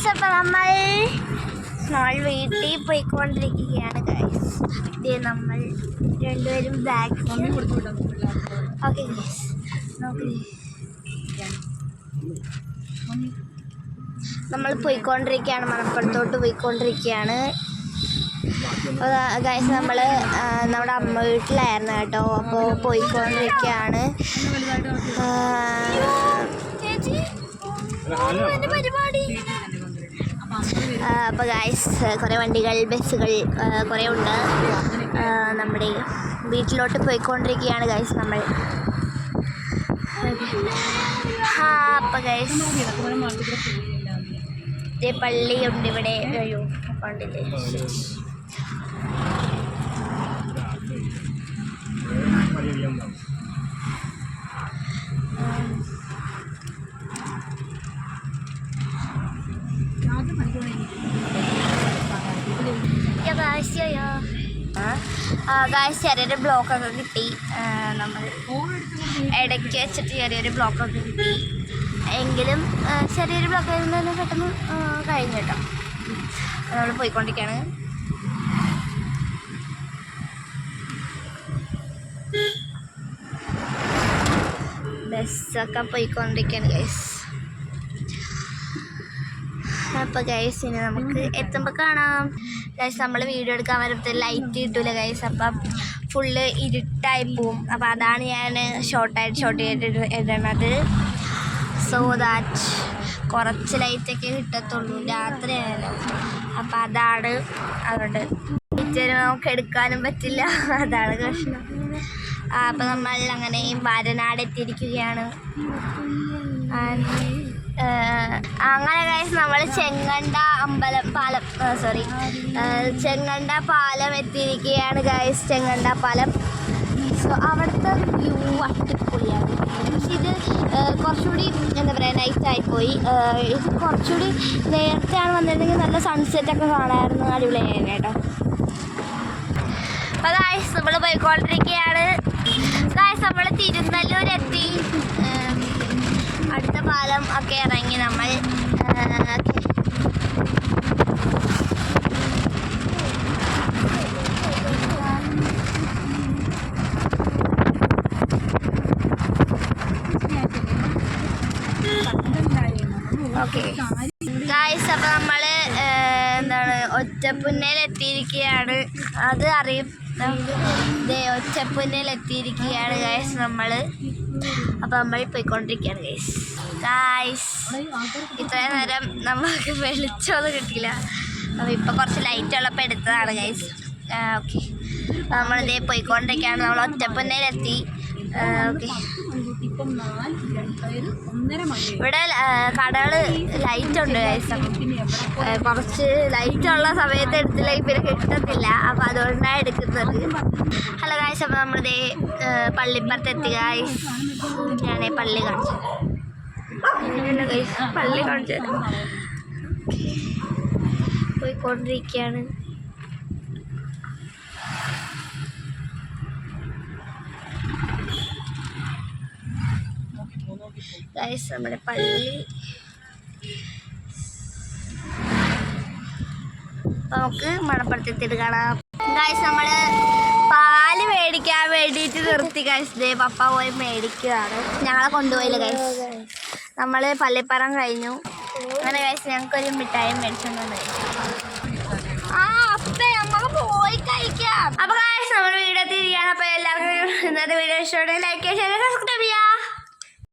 Guys അപ്പം നമ്മൾ വീട്ടിൽ പോയിക്കൊണ്ടിരിക്കുകയാണ് ഗൈസ്. ഇത് നമ്മൾ രണ്ടുപേരും ബാഗ് ഓക്കെ ഗൈസ് നോക്കി നമ്മൾ പോയിക്കൊണ്ടിരിക്കുകയാണ്, മണപ്പുറത്തോട്ട് പോയിക്കൊണ്ടിരിക്കുകയാണ് ഗൈസ്. നമ്മൾ നമ്മുടെ അമ്മ വീട്ടിലായിരുന്നു കേട്ടോ, അപ്പോൾ പോയിക്കൊണ്ടിരിക്കുകയാണ്. അപ്പോൾ ഗൈസ് കുറേ വണ്ടികൾ ബസ്സുകൾ കുറേ ഉണ്ട്. നമ്മുടെ വീട്ടിലോട്ട് പോയിക്കൊണ്ടിരിക്കുകയാണ് ഗൈസ് നമ്മൾ. അപ്പോൾ ഗൈസ് പള്ളിയുണ്ട് ഇവിടെ. അയ്യോ കണ്ടില്ലേ. ഗായ്സ് ചെറിയൊരു ബ്ലോക്കൊക്കെ കിട്ടി. നമ്മൾ ഇടയ്ക്ക് വെച്ചിട്ട് ചെറിയൊരു ബ്ലോക്കൊക്കെ കിട്ടി. എങ്കിലും ചെറിയൊരു ബ്ലോക്ക് വരുന്നതിന് പെട്ടെന്ന് കഴിഞ്ഞു കേട്ടോ. നമ്മൾ പോയിക്കൊണ്ടിരിക്കുകയാണ്. ബസ്സൊക്കെ പോയിക്കൊണ്ടിരിക്കുകയാണ് ഗൈസ്. അപ്പോൾ ഗൈസ് ഇനി നമുക്ക് എത്തുമ്പോൾ കാണാം ഗൈസ്. നമ്മൾ വീഡിയോ എടുക്കാൻ വരുമ്പോൾ ലൈറ്റ് കിട്ടില്ല ഗൈസ്, അപ്പം ഫുള്ള് ഇരുട്ടായി പോവും. അപ്പോൾ അതാണ് ഞാൻ ഷോർട്ട് ചെയ്തിട്ട് ഇടണത്. സോ ദാറ്റ് കുറച്ച് ലൈറ്റൊക്കെ കിട്ടത്തുള്ളൂ, രാത്രിയാണല്ലോ. അപ്പം അതാണ്, അതുകൊണ്ട് പിക്ചർ നമുക്ക് എടുക്കാനും പറ്റില്ല, അതാണ് പ്രശ്നം. അപ്പം നമ്മൾ അങ്ങനെ വരനാട് എത്തിയിരിക്കുകയാണ്. അങ്ങനെ ഗൈസ് നമ്മൾ ചെങ്ങണ്ട പാലം എത്തിയിരിക്കുകയാണ് ഗൈസ്. ചെങ്ങണ്ട പാലം. സോ അവിടുത്തെ വ്യൂ അടിപൊളിയാണ്. പക്ഷെ ഇത് കുറച്ചുകൂടി എന്താ പറയുക നൈറ്റായിപ്പോയി. ഇത് കുറച്ചുകൂടി നേരത്തെയാണ് വന്നിരുന്നെങ്കിൽ നല്ല സൺസെറ്റൊക്കെ കാണാമായിരുന്നു, അടിപൊളിയായിരുന്നു കേട്ടോ. അപ്പോൾ ഗൈസ് നമ്മൾ പോയിക്കൊണ്ടിരിക്കുകയാണ് ഗൈസ്. നമ്മൾ തിരുനെല്ലൂർ എത്തി. അടുത്ത പാലം ഒക്കെ ഇറങ്ങി നമ്മൾ. ഓക്കെ ഗൈസ് അപ്പോൾ നമ്മൾ എന്താണ് ഒറ്റപ്പുന്നയിൽ എത്തിയിരിക്കുകയാണ്. അത് അറിയും, ഒറ്റപ്പുന്നയിൽ എത്തിയിരിക്കുകയാണ് ഗൈസ് നമ്മൾ. അപ്പോൾ നമ്മൾ പോയിക്കൊണ്ടിരിക്കുകയാണ് ഗൈസ്. ഇത്രയും നേരം നമുക്ക് വെളിച്ചമൊന്നും കിട്ടിയില്ല. അപ്പോൾ ഇപ്പോൾ കുറച്ച് ലൈറ്റ് ഉള്ളപ്പോൾ എടുത്തതാണ് ഗൈസ്. ഓക്കെ നമ്മളിതേ പോയിക്കൊണ്ടിരിക്കുകയാണ്. നമ്മൾ ഒറ്റപ്പുന്നയിലെത്തി. ഓക്കെ ഇവിടെ കടകൾ ലൈറ്റ് ഉണ്ട് ഗൈസ്. കുറച്ച് ലൈറ്റ് ഉള്ള സമയത്ത് എടുത്തില്ലെങ്കിൽ പിന്നെ കിട്ടത്തില്ല, അപ്പോൾ അതുകൊണ്ടാണ് എടുക്കുന്നത്. ഹലോ ഗൈസ്, അപ്പോൾ നമ്മളിതേ പള്ളിപ്പുറത്ത് എത്തി ഗൈസ്. ഞാനേ പള്ളി കാണിച്ചു പോയിക്കൊണ്ടിരിക്കുകയാണ്. ഗൈസ് നമ്മുടെ പള്ളി. നമുക്ക് മണപ്പുറത്തെത്തിയിട്ട് കാണാം ഗൈസ്. നമ്മൾ പാല് മേടിക്കാൻ വേണ്ടിയിട്ട് നിർത്തി ഗൈസ്. പപ്പ പോയി മേടിക്കുകയാണ്, ഞങ്ങളെ കൊണ്ടുപോയില്ല ഗൈസ്. നമ്മൾ പള്ളിപ്പറം കഴിഞ്ഞു. അങ്ങനെ ഗൈസ് ഞങ്ങൾക്കൊരു മിഠായി മേടിച്ചോണ്ട് നമുക്ക് പോയി കഴിക്കാം. അപ്പോൾ ഗൈസ് നമ്മൾ വീഡിയോ തിരികെയാണ്. അപ്പോൾ എല്ലാവർക്കും ഇന്നത്തെ വീഡിയോ ഇഷ്ടമുണ്ടെങ്കിൽ ലൈക്ക് ചെയ്യുക, സബ്സ്ക്രൈബ് ചെയ്യുക.